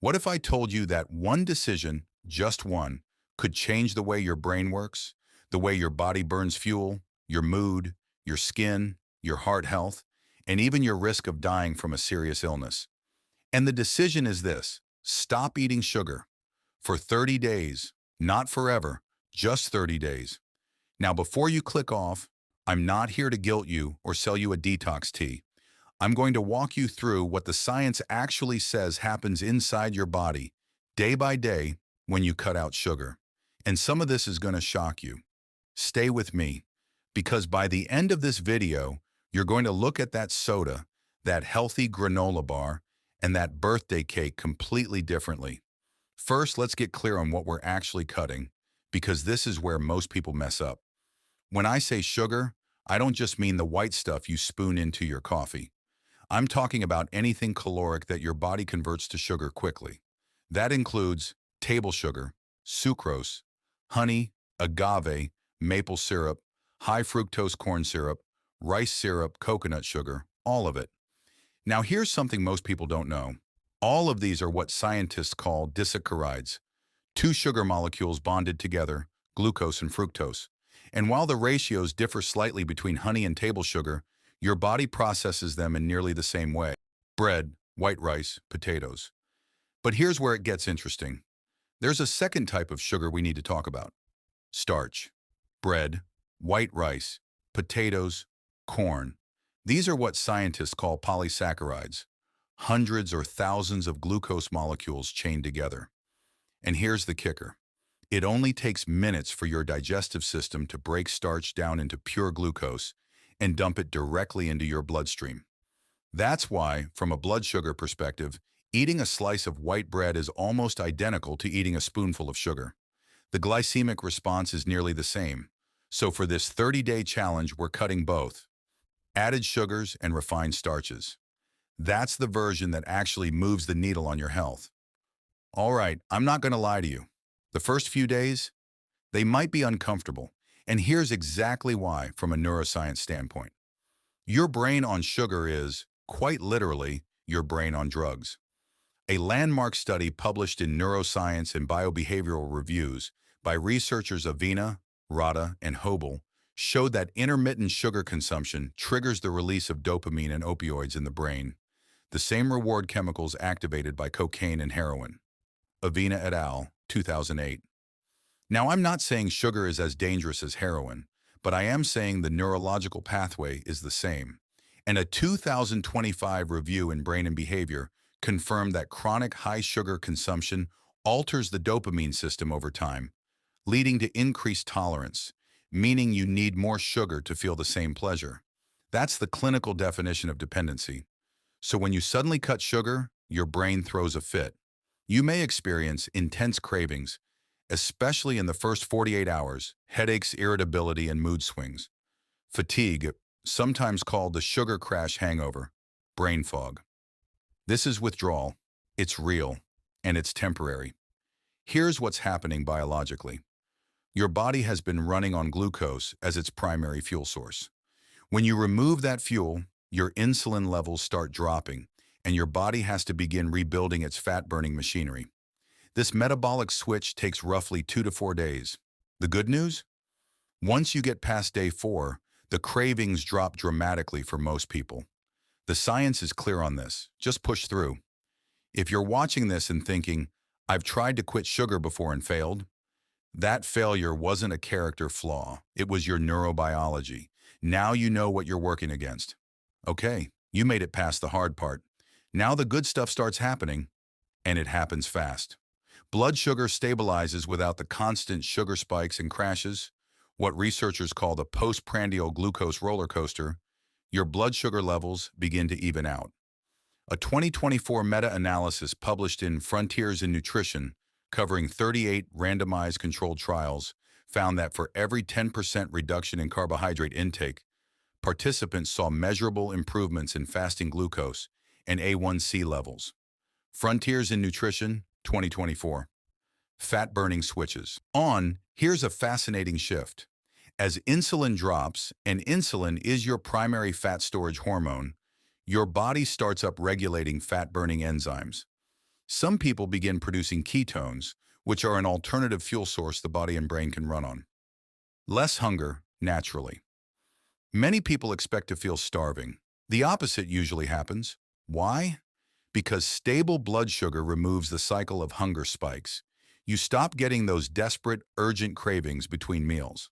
What if I told you that one decision, just one, could change the way your brain works, the way your body burns fuel, your mood, your skin, your heart health, and even your risk of dying from a serious illness? And the decision is this: stop eating sugar for 30 days, not forever, just 30 days. Now, before you click off, I'm not here to guilt you or sell you a detox tea. I'm going to walk you through what the science actually says happens inside your body, day by day, when you cut out sugar. And some of this is going to shock you. Stay with me, because by the end of this video, you're going to look at that soda, that healthy granola bar, and that birthday cake completely differently. First, let's get clear on what we're actually cutting, because this is where most people mess up. When I say sugar, I don't just mean the white stuff you spoon into your coffee. I'm talking about anything caloric that your body converts to sugar quickly. That includes table sugar, sucrose, honey, agave, maple syrup, high fructose corn syrup, rice syrup, coconut sugar, all of it. Now here's something most people don't know. All of these are what scientists call disaccharides, two sugar molecules bonded together, glucose and fructose. And while the ratios differ slightly between honey and table sugar, your body processes them in nearly the same way: bread, white rice, potatoes. But here's where it gets interesting. There's a second type of sugar we need to talk about: starch. Bread, white rice, potatoes, corn. These are what scientists call polysaccharides, hundreds or thousands of glucose molecules chained together. And here's the kicker: it only takes minutes for your digestive system to break starch down into pure glucose and dump it directly into your bloodstream. That's why, from a blood sugar perspective, eating a slice of white bread is almost identical to eating a spoonful of sugar. The glycemic response is nearly the same. So for this 30-day challenge, we're cutting both: added sugars and refined starches. That's the version that actually moves the needle on your health. All right, I'm not going to lie to you. The first few days, they might be uncomfortable. And here's exactly why from a neuroscience standpoint. Your brain on sugar is, quite literally, your brain on drugs. A landmark study published in Neuroscience and Biobehavioral Reviews by researchers Avina, Rada, and Hobel showed that intermittent sugar consumption triggers the release of dopamine and opioids in the brain, the same reward chemicals activated by cocaine and heroin. Avina et al., 2008. Now, I'm not saying sugar is as dangerous as heroin, but I am saying the neurological pathway is the same. And a 2025 review in Brain and Behavior confirmed that chronic high sugar consumption alters the dopamine system over time, leading to increased tolerance, meaning you need more sugar to feel the same pleasure. That's the clinical definition of dependency. So when you suddenly cut sugar, your brain throws a fit. You may experience intense cravings, especially in the first 48 hours, headaches, irritability, and mood swings. Fatigue, sometimes called the sugar crash hangover, brain fog. This is withdrawal. It's real, and it's temporary. Here's what's happening biologically. Your body has been running on glucose as its primary fuel source. When you remove that fuel, your insulin levels start dropping, and your body has to begin rebuilding its fat-burning machinery. This metabolic switch takes roughly 2 to 4 days. The good news? Once you get past day 4, the cravings drop dramatically for most people. The science is clear on this. Just push through. If you're watching this and thinking, "I've tried to quit sugar before and failed," that failure wasn't a character flaw. It was your neurobiology. Now you know what you're working against. Okay, you made it past the hard part. Now the good stuff starts happening, and it happens fast. Blood sugar stabilizes without the constant sugar spikes and crashes, what researchers call the postprandial glucose roller coaster. Your blood sugar levels begin to even out. A 2024 meta-analysis published in Frontiers in Nutrition, covering 38 randomized controlled trials, found that for every 10% reduction in carbohydrate intake, participants saw measurable improvements in fasting glucose and A1C levels. Frontiers in Nutrition, 2024. Fat-burning switches. Here's a fascinating shift. As insulin drops, and insulin is your primary fat storage hormone, your body starts up regulating fat-burning enzymes. Some people begin producing ketones, which are an alternative fuel source the body and brain can run on. Less hunger, naturally. Many people expect to feel starving. The opposite usually happens. Why? Because stable blood sugar removes the cycle of hunger spikes. You stop getting those desperate, urgent cravings between meals.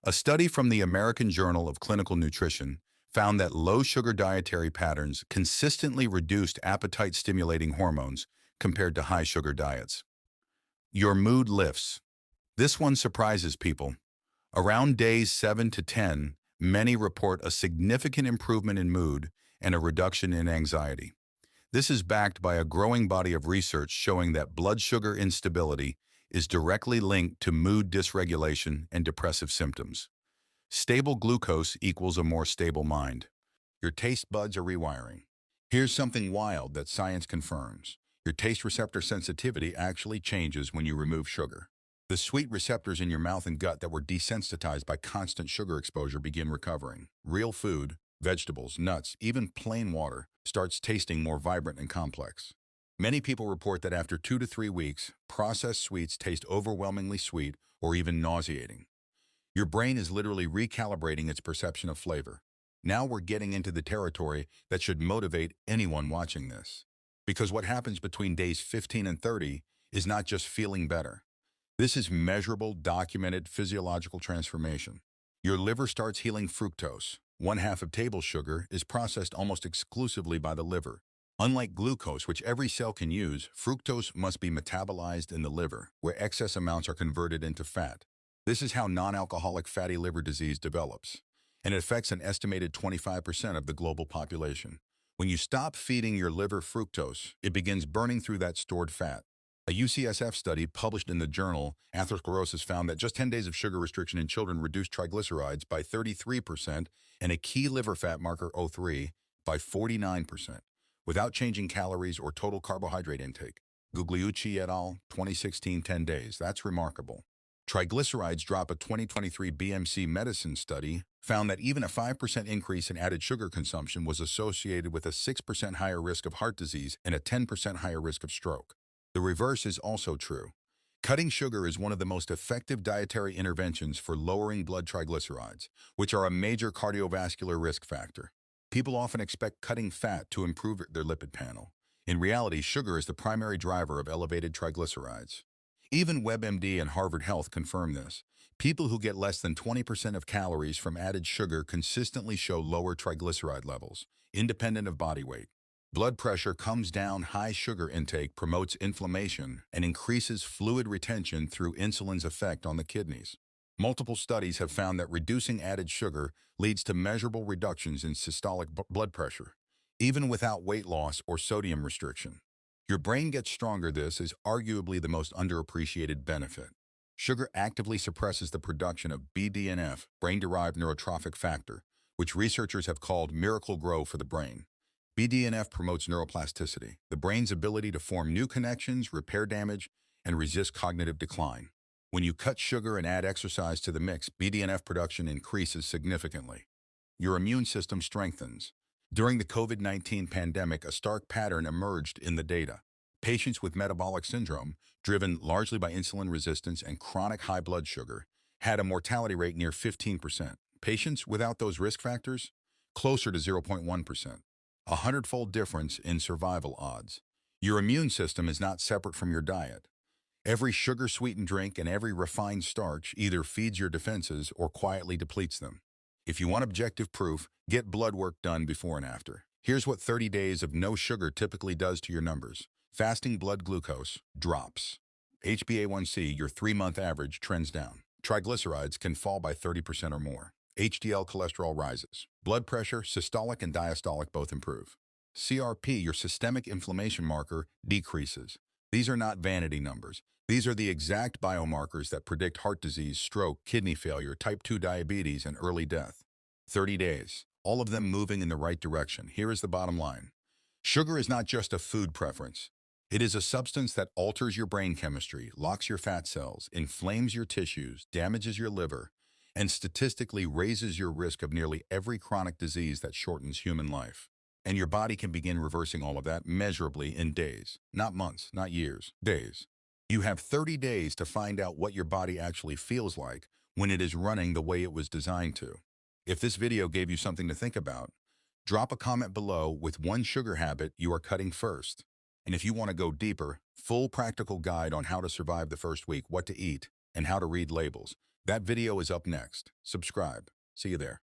A study from the American Journal of Clinical Nutrition found that low-sugar dietary patterns consistently reduced appetite-stimulating hormones compared to high-sugar diets. Your mood lifts. This one surprises people. Around days 7 to 10, many report a significant improvement in mood and a reduction in anxiety. This is backed by a growing body of research showing that blood sugar instability is directly linked to mood dysregulation and depressive symptoms. Stable glucose equals a more stable mind. Your taste buds are rewiring. Here's something wild that science confirms. Your taste receptor sensitivity actually changes when you remove sugar. The sweet receptors in your mouth and gut that were desensitized by constant sugar exposure begin recovering. Real food, vegetables, nuts, even plain water, starts tasting more vibrant and complex. Many people report that after 2 to 3 weeks, processed sweets taste overwhelmingly sweet or even nauseating. Your brain is literally recalibrating its perception of flavor. Now we're getting into the territory that should motivate anyone watching this. Because what happens between days 15 and 30 is not just feeling better. This is measurable, documented physiological transformation. Your liver starts healing fructose. One half of table sugar is processed almost exclusively by the liver. Unlike glucose, which every cell can use, fructose must be metabolized in the liver, where excess amounts are converted into fat. This is how non-alcoholic fatty liver disease develops, and it affects an estimated 25% of the global population. When you stop feeding your liver fructose, it begins burning through that stored fat. A UCSF study published in the journal Atherosclerosis found that just 10 days of sugar restriction in children reduced triglycerides by 33% and a key liver fat marker O3 by 49%, without changing calories or total carbohydrate intake. Gugliucci et al., 2016, 10 days. That's remarkable. Triglycerides drop. A 2023 BMC medicine study found that even a 5% increase in added sugar consumption was associated with a 6% higher risk of heart disease and a 10% higher risk of stroke. The reverse is also true. Cutting sugar is one of the most effective dietary interventions for lowering blood triglycerides, which are a major cardiovascular risk factor. People often expect cutting fat to improve their lipid panel. In reality, sugar is the primary driver of elevated triglycerides. Even WebMD and Harvard Health confirm this. People who get less than 20% of calories from added sugar consistently show lower triglyceride levels, independent of body weight. Blood pressure comes down. High sugar intake promotes inflammation and increases fluid retention through insulin's effect on the kidneys. Multiple studies have found that reducing added sugar leads to measurable reductions in systolic blood pressure, even without weight loss or sodium restriction. Your brain gets stronger. This is arguably the most underappreciated benefit. Sugar actively suppresses the production of BDNF, brain-derived neurotrophic factor, which researchers have called miracle grow for the brain. BDNF promotes neuroplasticity, the brain's ability to form new connections, repair damage, and resist cognitive decline. When you cut sugar and add exercise to the mix, BDNF production increases significantly. Your immune system strengthens. During the COVID-19 pandemic, a stark pattern emerged in the data. Patients with metabolic syndrome, driven largely by insulin resistance and chronic high blood sugar, had a mortality rate near 15%. Patients without those risk factors, closer to 0.1%. A hundredfold difference in survival odds. Your immune system is not separate from your diet. Every sugar-sweetened drink and every refined starch either feeds your defenses or quietly depletes them. If you want objective proof, get blood work done before and after. Here's what 30 days of no sugar typically does to your numbers. Fasting blood glucose drops. HbA1c, your 3-month average, trends down. Triglycerides can fall by 30% or more. HDL cholesterol rises. Blood pressure, systolic and diastolic, both improve. CRP, your systemic inflammation marker, decreases. These are not vanity numbers. These are the exact biomarkers that predict heart disease, stroke, kidney failure, type 2 diabetes, and early death. 30 days, all of them moving in the right direction. Here is the bottom line. Sugar is not just a food preference. It is a substance that alters your brain chemistry, locks your fat cells, inflames your tissues, damages your liver, and statistically raises your risk of nearly every chronic disease that shortens human life. And your body can begin reversing all of that measurably in days, not months, not years, days. You have 30 days to find out what your body actually feels like when it is running the way it was designed to. If this video gave you something to think about, drop a comment below with one sugar habit you are cutting first. And if you want to go deeper, full practical guide on how to survive the first week, what to eat, and how to read labels, that video is up next. Subscribe. See you there.